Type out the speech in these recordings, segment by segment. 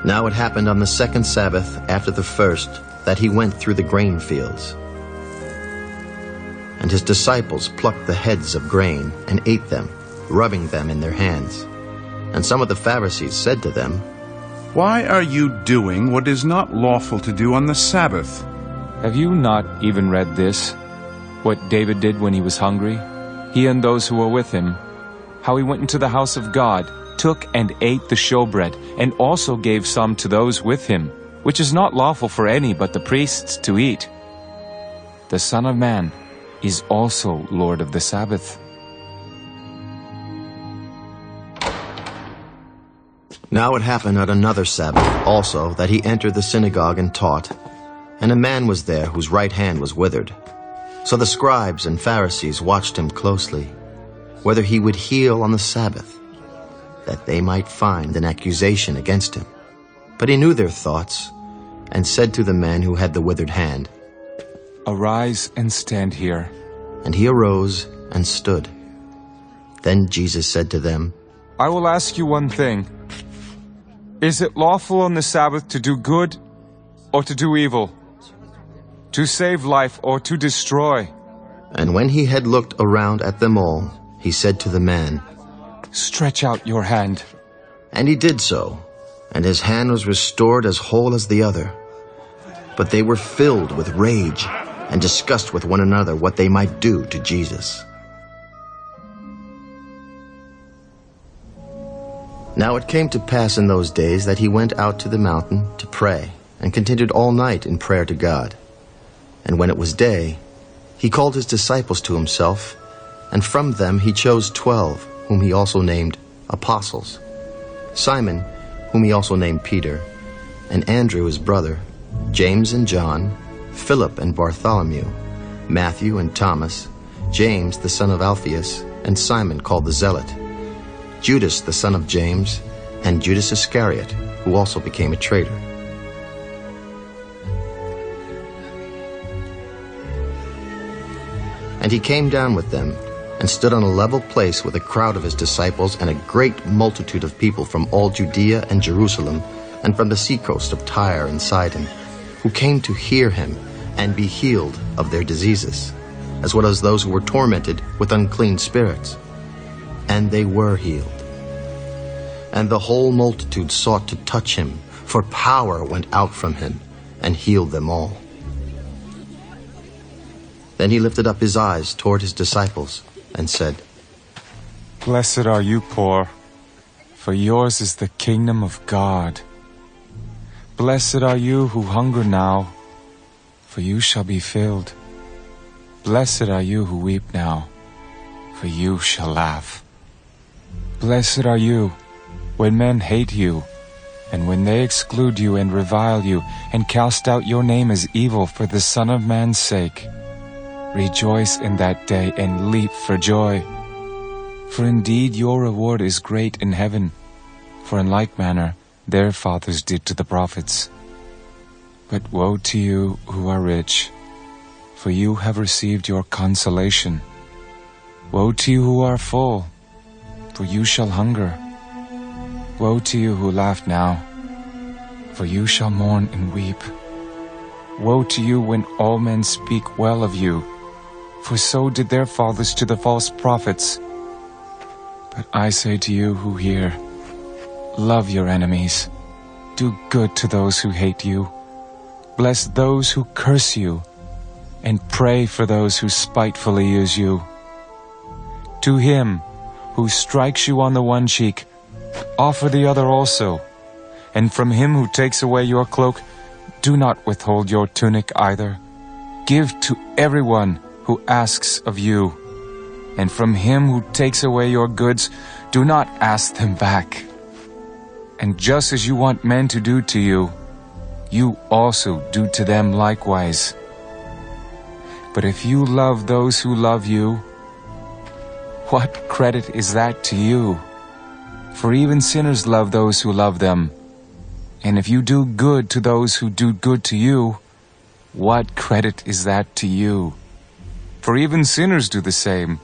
Now it happened on the second Sabbath after the first that he went through the grain fields. And his disciples plucked the heads of grain and ate them, rubbing them in their hands. And some of the Pharisees said to them, "Why are you doing what is not lawful to do on the Sabbath?" Have you not even read this? What David did when he was hungry, he and those who were with him, how he went into the house of God, took and ate the showbread, and also gave some to those with him, which is not lawful for any but the priests to eat. The Son of Man is also Lord of the Sabbath. Now it happened on another Sabbath also that he entered the synagogue and taught, and a man was there whose right hand was withered. So the scribes and Pharisees watched him closely, whether he would heal on the Sabbath, that they might find an accusation against him. But he knew their thoughts, and said to the man who had the withered hand, Arise and stand here. And he arose and stood. Then Jesus said to them, I will ask you one thing. Is it lawful on the Sabbath to do good or to do evil? To save life or to destroy? And when he had looked around at them all, he said to the man, Stretch out your hand. And he did so, and his hand was restored as whole as the other. But they were filled with rage and discussed with one another what they might do to Jesus. Now it came to pass in those days that he went out to the mountain to pray, and continued all night in prayer to God. And when it was day, he called his disciples to himself, and from them he chose 12, whom he also named apostles: Simon, whom he also named Peter, and Andrew his brother, James and John, Philip and Bartholomew, Matthew and Thomas, James the son of Alphaeus, and Simon called the Zealot, Judas the son of James, and Judas Iscariot, who also became a traitor. And he came down with them, and stood on a level place with a crowd of his disciples and a great multitude of people from all Judea and Jerusalem, and from the seacoast of Tyre and Sidon, who came to hear him and be healed of their diseases, as well as those who were tormented with unclean spirits. And they were healed. And the whole multitude sought to touch him, for power went out from him and healed them all. Then he lifted up his eyes toward his disciples and said, Blessed are you poor, for yours is the kingdom of God. Blessed are you who hunger now, for you shall be filled. Blessed are you who weep now, for you shall laugh. Blessed are you when men hate you, and when they exclude you and revile you, and cast out your name as evil for the Son of Man's sake. Rejoice in that day and leap for joy. For indeed your reward is great in heaven, for in like manner their fathers did to the prophets. But woe to you who are rich, for you have received your consolation. Woe to you who are full, for you shall hunger. Woe to you who laugh now, for you shall mourn and weep. Woe to you when all men speak well of you, for so did their fathers to the false prophets. But I say to you who hear, love your enemies, do good to those who hate you, bless those who curse you, and pray for those who spitefully use you. To him who strikes you on the one cheek, offer the other also, and from him who takes away your cloak, do not withhold your tunic either. Give to everyone who asks of you, and from him who takes away your goods, do not ask them back. And just as you want men to do to you, you also do to them likewise. But if you love those who love you, what credit is that to you? For even sinners love those who love them. And if you do good to those who do good to you, what credit is that to you? For even sinners do the same.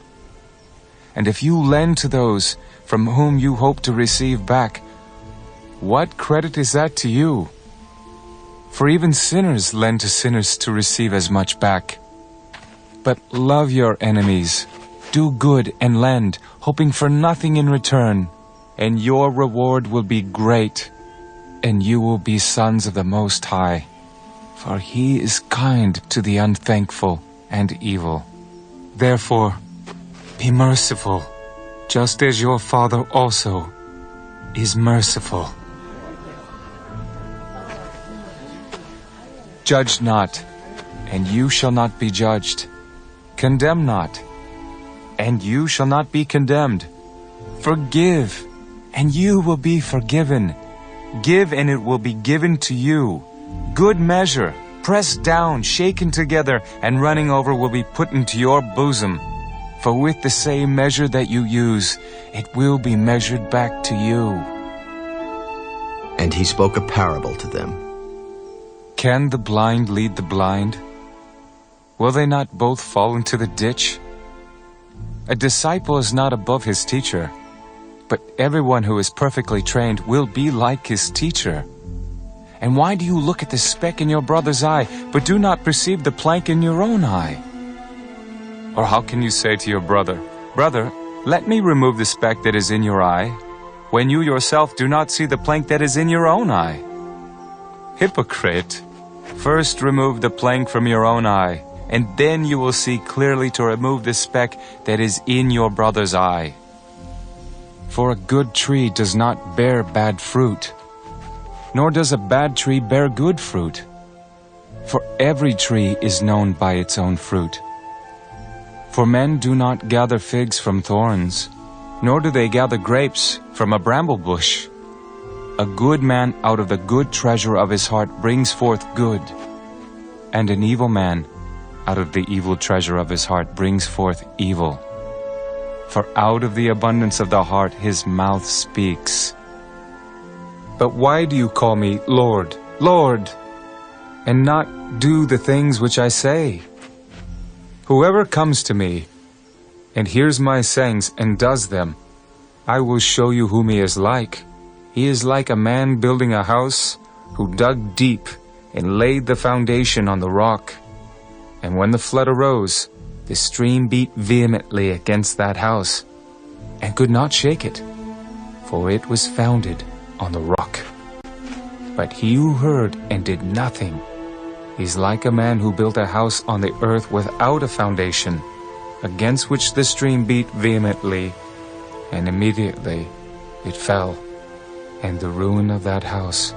and if you lend to those from whom you hope to receive back, what credit is that to you? For even sinners lend to sinners to receive as much back. But love your enemies, do good and lend, hoping for nothing in return, and your reward will be great, and you will be sons of the Most High. For He is kind to the unthankful and evil. Therefore, be merciful, just as your Father also is merciful. Judge not, and you shall not be judged. Condemn not, and you shall not be condemned. Forgive, and you will be forgiven. Give, and it will be given to you. Good measure, pressed down, shaken together, and running over will be put into your bosom. For with the same measure that you use, it will be measured back to you. And he spoke a parable to them. Can the blind lead the blind? Will they not both fall into the ditch? A disciple is not above his teacher, but everyone who is perfectly trained will be like his teacher. And why do you look at the speck in your brother's eye, but do not perceive the plank in your own eye? Or how can you say to your brother, Brother, let me remove the speck that is in your eye, when you yourself do not see the plank that is in your own eye? Hypocrite, first remove the plank from your own eye, and then you will see clearly to remove the speck that is in your brother's eye. For a good tree does not bear bad fruit, nor does a bad tree bear good fruit. For every tree is known by its own fruit. For men do not gather figs from thorns, nor do they gather grapes from a bramble bush. A good man out of the good treasure of his heart brings forth good, and an evil man out of the evil treasure of his heart brings forth evil. For out of the abundance of the heart his mouth speaks. But why do you call me Lord, Lord, and not do the things which I say? Whoever comes to me and hears my sayings and does them, I will show you whom he is like. He is like a man building a house who dug deep and laid the foundation on the rock. And when the flood arose, the stream beat vehemently against that house and could not shake it, for it was founded on the rock. But he who heard and did nothing is like a man who built a house on the earth without a foundation, against which the stream beat vehemently, and immediately it fell, and the ruin of that house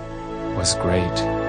was great.